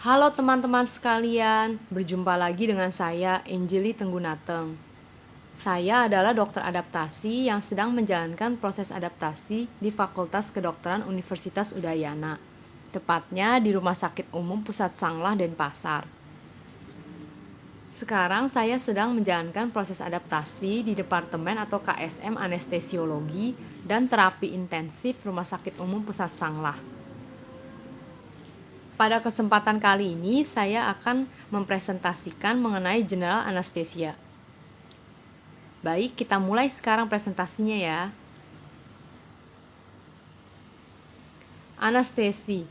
Halo teman-teman sekalian, berjumpa lagi dengan saya, Anjeli Tenggunateng. Saya adalah dokter adaptasi yang sedang menjalankan proses adaptasi di Fakultas Kedokteran Universitas Udayana, tepatnya di Rumah Sakit Umum Pusat Sanglah Denpasar. Sekarang saya sedang menjalankan proses adaptasi di Departemen atau KSM Anestesiologi dan Terapi Intensif Rumah Sakit Umum Pusat Sanglah. Pada kesempatan kali ini, saya akan mempresentasikan mengenai general anesthesia. Baik, kita mulai sekarang presentasinya ya. Anestesi.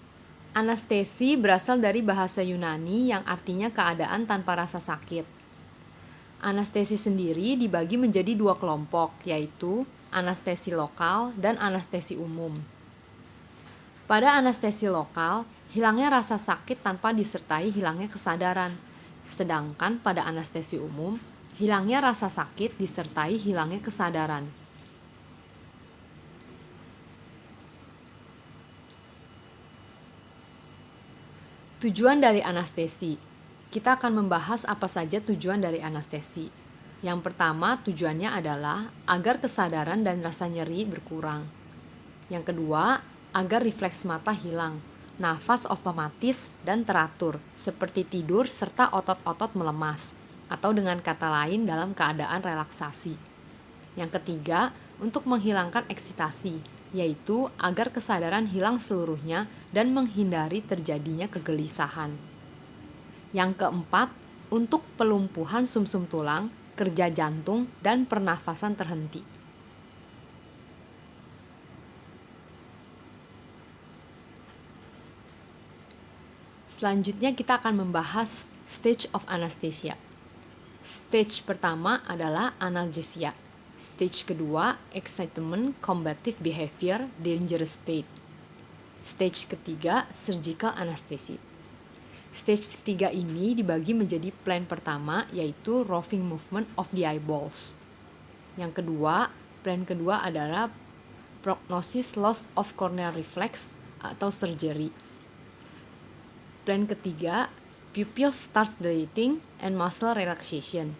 Anestesi berasal dari bahasa Yunani yang artinya keadaan tanpa rasa sakit. Anestesi sendiri dibagi menjadi dua kelompok, yaitu anestesi lokal dan anestesi umum. Pada anestesi lokal, hilangnya rasa sakit tanpa disertai hilangnya kesadaran. Sedangkan pada anestesi umum, hilangnya rasa sakit disertai hilangnya kesadaran. Tujuan dari anestesi. Kita akan membahas apa saja tujuan dari anestesi. Yang pertama, tujuannya adalah agar kesadaran dan rasa nyeri berkurang. Yang kedua, agar refleks mata hilang, nafas otomatis dan teratur, seperti tidur serta otot-otot melemas, atau dengan kata lain dalam keadaan relaksasi. Yang ketiga, untuk menghilangkan eksitasi, yaitu agar kesadaran hilang seluruhnya dan menghindari terjadinya kegelisahan. Yang keempat, untuk pelumpuhan sumsum tulang, kerja jantung, dan pernafasan terhenti. Selanjutnya kita akan membahas stage of anesthesia. Stage pertama adalah analgesia. Stage kedua, excitement, combative behavior, dangerous state. Stage ketiga, surgical anesthesia. Stage ketiga ini dibagi menjadi plan pertama, yaitu roving movement of the eyeballs. Yang kedua, plan kedua adalah prognosis loss of corneal reflex atau surgery. Plan ketiga, pupil starts dilating and muscle relaxation.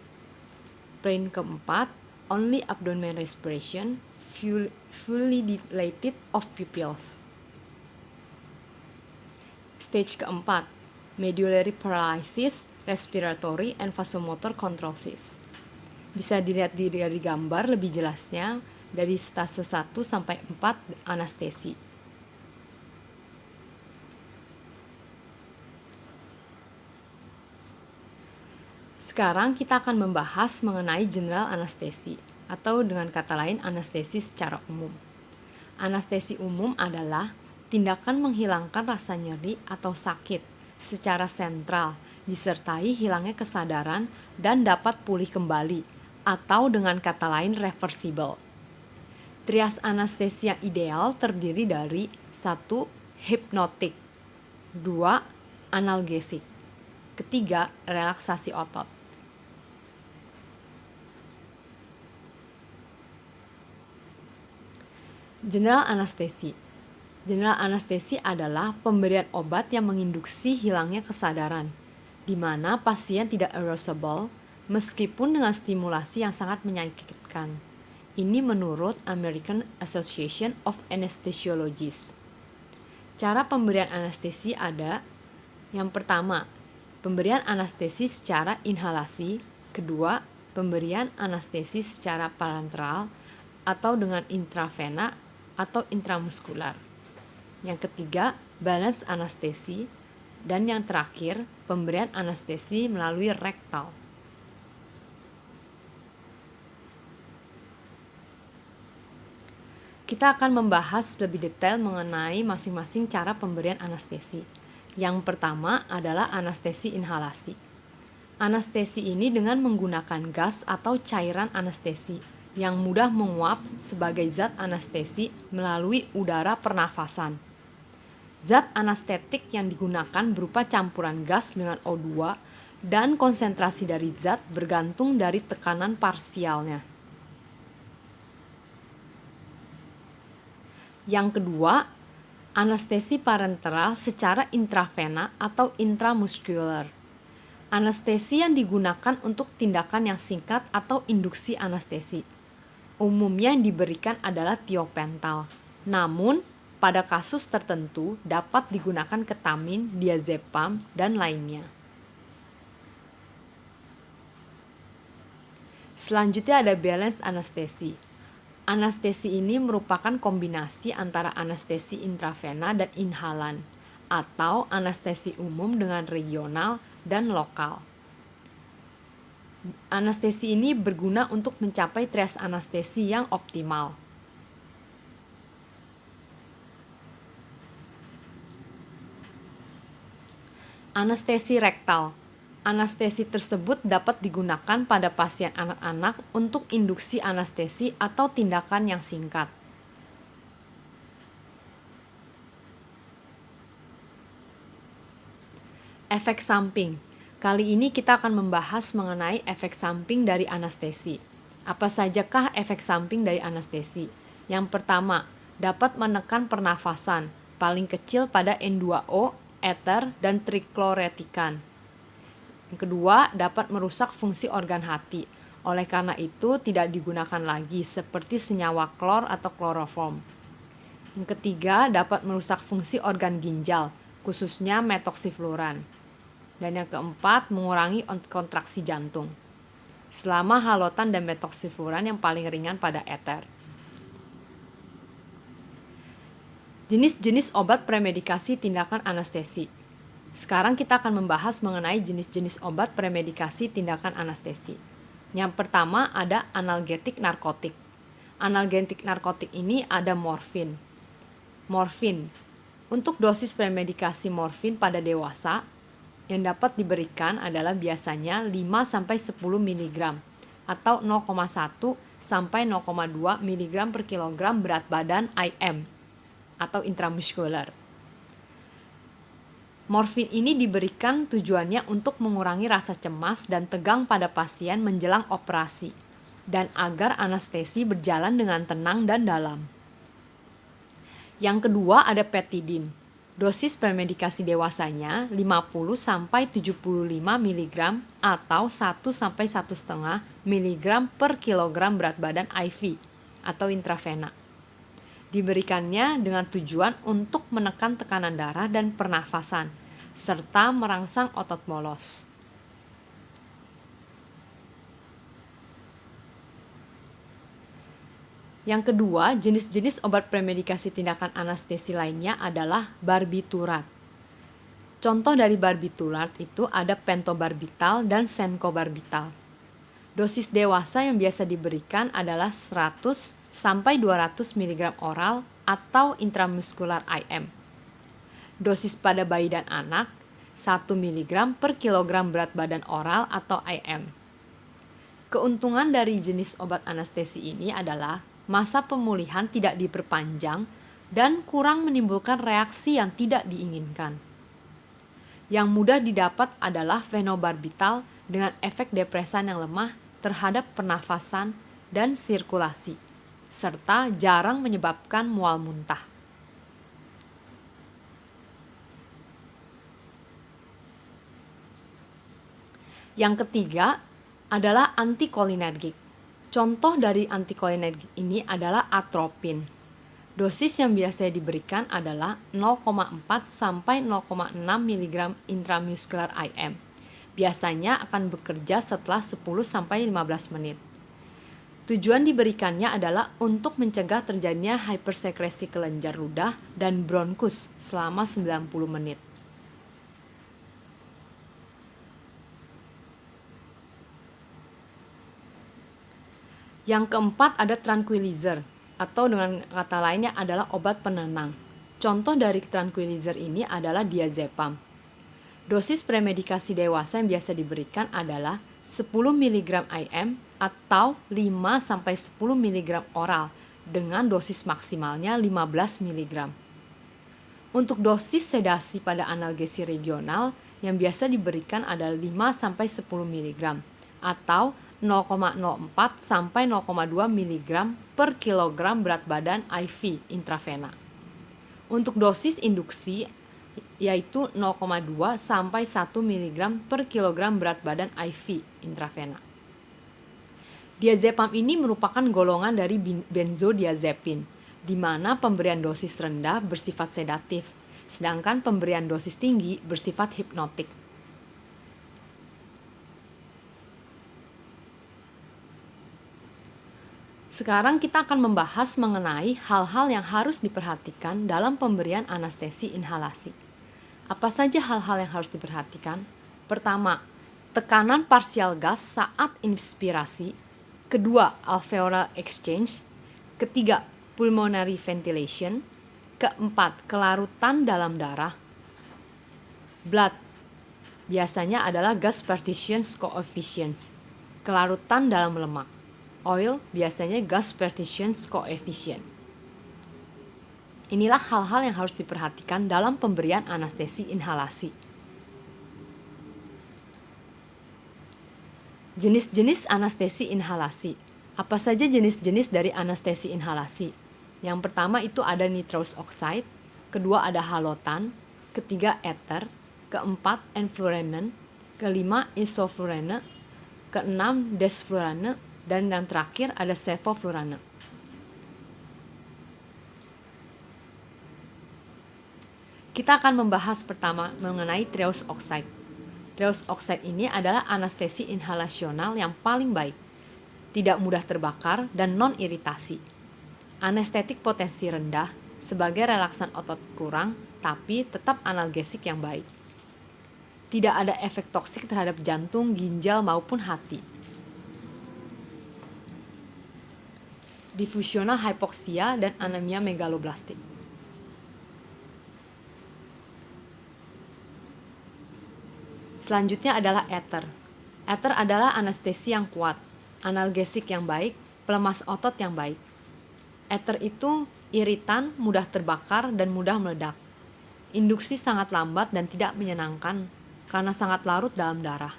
Plan keempat, only abdomen respiration, fully dilated of pupils. Stage keempat, medullary paralysis, respiratory and vasomotor controls. Bisa dilihat dari gambar lebih jelasnya dari stase 1 sampai 4 anestesi. Sekarang kita akan membahas mengenai general anestesi atau dengan kata lain anestesi secara umum. Anestesi umum adalah tindakan menghilangkan rasa nyeri atau sakit secara sentral disertai hilangnya kesadaran dan dapat pulih kembali atau dengan kata lain reversible. Trias anestesi yang ideal terdiri dari 1. Hipnotik, 2. Analgesik, ketiga relaksasi otot. General anestesi. General anestesi adalah pemberian obat yang menginduksi hilangnya kesadaran, di mana pasien tidak arousable meskipun dengan stimulasi yang sangat menyakitkan. Ini menurut American Association of Anesthesiologists. Cara pemberian anestesi ada: yang pertama, pemberian anestesi secara inhalasi, kedua, pemberian anestesi secara parenteral atau dengan intravena atau intramuskular. Yang ketiga, balance anestesi, dan yang terakhir, pemberian anestesi melalui rektal. Kita akan membahas lebih detail mengenai masing-masing cara pemberian anestesi. Yang pertama adalah anestesi inhalasi. Anestesi ini dengan menggunakan gas atau cairan anestesi yang mudah menguap sebagai zat anestesi melalui udara pernafasan. Zat anestetik yang digunakan berupa campuran gas dengan O2 dan konsentrasi dari zat bergantung dari tekanan parsialnya. Yang kedua, Anestesi parenteral secara intravena atau intramuskular. Anestesi yang digunakan untuk tindakan yang singkat atau induksi anestesi. Umumnya yang diberikan adalah tiopental. Namun, pada kasus tertentu dapat digunakan ketamin, diazepam, dan lainnya. Selanjutnya ada balance anestesi. Anestesi ini merupakan kombinasi antara anestesi intravena dan inhalan, atau anestesi umum dengan regional dan lokal. Anestesi ini berguna untuk mencapai trias anestesi yang optimal. Anestesi rektal. Anestesi tersebut dapat digunakan pada pasien anak-anak untuk induksi anestesi atau tindakan yang singkat. Efek samping. Kali ini kita akan membahas mengenai efek samping dari anestesi. Apa sajakah efek samping dari anestesi? Yang pertama, dapat menekan pernafasan, paling kecil pada N2O, eter, dan trikloretikkan. Yang kedua, dapat merusak fungsi organ hati. Oleh karena itu, tidak digunakan lagi seperti senyawa klor atau kloroform. Yang ketiga, dapat merusak fungsi organ ginjal, khususnya metoksifluran. Dan yang keempat, mengurangi kontraksi jantung. Selama halotan dan metoksifluran yang paling ringan pada eter. Jenis-jenis obat premedikasi tindakan anestesi. Sekarang kita akan membahas mengenai jenis-jenis obat premedikasi tindakan anestesi. Yang pertama ada analgetik narkotik. Analgetik narkotik ini ada morfin. Morfin. Untuk dosis premedikasi morfin pada dewasa yang dapat diberikan adalah biasanya 5-10 mg atau 0,1 sampai 0,2 mg per kilogram berat badan IM atau intramuskular. Morfin ini diberikan tujuannya untuk mengurangi rasa cemas dan tegang pada pasien menjelang operasi dan agar anestesi berjalan dengan tenang dan dalam. Yang kedua ada petidin. Dosis premedikasi dewasanya 50-75 mg atau 1-1,5 mg per kilogram berat badan IV atau intravena. Diberikannya dengan tujuan untuk menekan tekanan darah dan pernafasan, serta merangsang otot molos. Yang kedua, jenis-jenis obat premedikasi tindakan anestesi lainnya adalah barbiturat. Contoh dari barbiturat itu ada pentobarbital dan senkobarbital. Dosis dewasa yang biasa diberikan adalah 100-200 mg oral atau intramuskular IM. Dosis pada bayi dan anak 1 mg per kilogram berat badan oral atau IM. Keuntungan dari jenis obat anestesi ini adalah masa pemulihan tidak diperpanjang dan kurang menimbulkan reaksi yang tidak diinginkan. Yang mudah didapat adalah fenobarbital dengan efek depresan yang lemah terhadap pernafasan dan sirkulasi, serta jarang menyebabkan mual muntah. Yang ketiga adalah antikolinergik. Contoh dari antikolinergik ini adalah atropin. Dosis yang biasa diberikan adalah 0,4-0,6 mg intramuskular IM. Biasanya akan bekerja setelah 10-15 menit. Tujuan diberikannya adalah untuk mencegah terjadinya hipersekresi kelenjar ludah dan bronkus selama 90 menit. Yang keempat ada tranquilizer, atau dengan kata lainnya adalah obat penenang. Contoh dari tranquilizer ini adalah diazepam. Dosis premedikasi dewasa yang biasa diberikan adalah 10 mg IM atau 5-10 mg oral dengan dosis maksimalnya 15 mg. Untuk dosis sedasi pada analgesi regional yang biasa diberikan adalah 5-10 mg atau 0,04-0,2 mg per kilogram berat badan IV intravena. Untuk dosis induksi yaitu 0,2 sampai 1 mg per kilogram berat badan IV intravena. Diazepam ini merupakan golongan dari benzodiazepin, di mana pemberian dosis rendah bersifat sedatif, sedangkan pemberian dosis tinggi bersifat hipnotik. Sekarang kita akan membahas mengenai hal-hal yang harus diperhatikan dalam pemberian anestesi inhalasi. Apa saja hal-hal yang harus diperhatikan? Pertama, tekanan parsial gas saat inspirasi. Kedua, alveolar exchange. Ketiga, pulmonary ventilation. Keempat, kelarutan dalam darah. Blood biasanya adalah gas partition coefficient, kelarutan dalam lemak. Oil biasanya gas partition coefficient. Inilah hal-hal yang harus diperhatikan dalam pemberian anestesi inhalasi. Jenis-jenis anestesi inhalasi. Apa saja jenis-jenis dari anestesi inhalasi? Yang pertama itu ada nitrous oxide, kedua ada halotan, ketiga ether, keempat enflurane, kelima isoflurane, keenam desflurane, dan yang terakhir ada sevoflurane. Kita akan membahas pertama mengenai triose oxide. Triose oxide ini adalah anestesi inhalasional yang paling baik, tidak mudah terbakar dan non-iritasi. Anestetik potensi rendah sebagai relaksan otot kurang, tapi tetap analgesik yang baik. Tidak ada efek toksik terhadap jantung, ginjal, maupun hati. Diffusional hypoxia dan anemia megaloblastik. Selanjutnya adalah ether. Ether adalah anestesi yang kuat, analgesik yang baik, pelemas otot yang baik. Ether itu iritan, mudah terbakar, dan mudah meledak. Induksi sangat lambat dan tidak menyenangkan karena sangat larut dalam darah.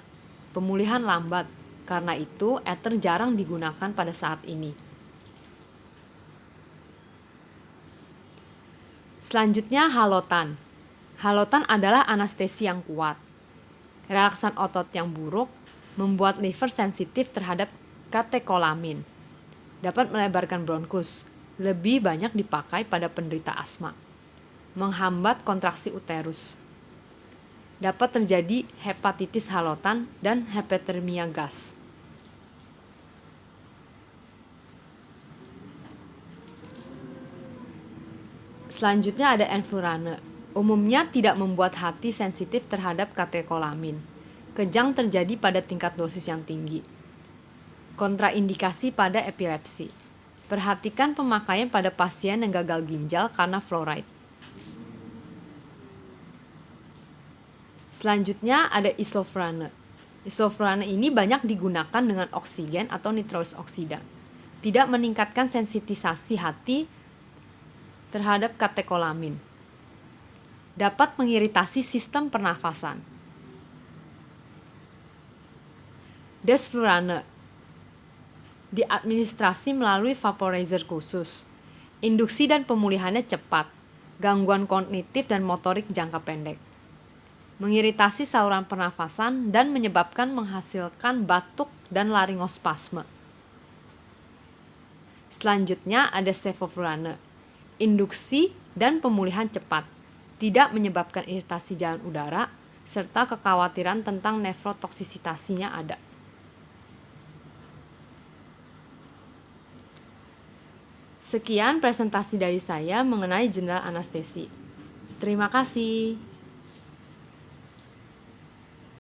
Pemulihan lambat, karena itu ether jarang digunakan pada saat ini. Selanjutnya halotan. Halotan adalah anestesi yang kuat. Relaksan otot yang buruk membuat liver sensitif terhadap katekolamin. Dapat melebarkan bronkus, lebih banyak dipakai pada penderita asma. Menghambat kontraksi uterus. Dapat terjadi hepatitis halotan dan hipotermia gas. Selanjutnya ada enflurane. Umumnya tidak membuat hati sensitif terhadap katekolamin. Kejang terjadi pada tingkat dosis yang tinggi. Kontraindikasi pada epilepsi. Perhatikan pemakaian pada pasien yang gagal ginjal karena fluoride. Selanjutnya ada isoflurane. Isoflurane ini banyak digunakan dengan oksigen atau nitrous oksida. Tidak meningkatkan sensitisasi hati terhadap katekolamin. Dapat mengiritasi sistem pernafasan. Desflurane diadministrasi melalui vaporizer khusus. Induksi dan pemulihannya cepat. Gangguan kognitif dan motorik jangka pendek. Mengiritasi saluran pernafasan dan menyebabkan menghasilkan batuk dan laryngospasme. Selanjutnya ada sevoflurane. Induksi dan pemulihan cepat, tidak menyebabkan iritasi jalan udara, serta kekhawatiran tentang nefrotoksisitasnya ada. Sekian presentasi dari saya mengenai general anestesi. Terima kasih.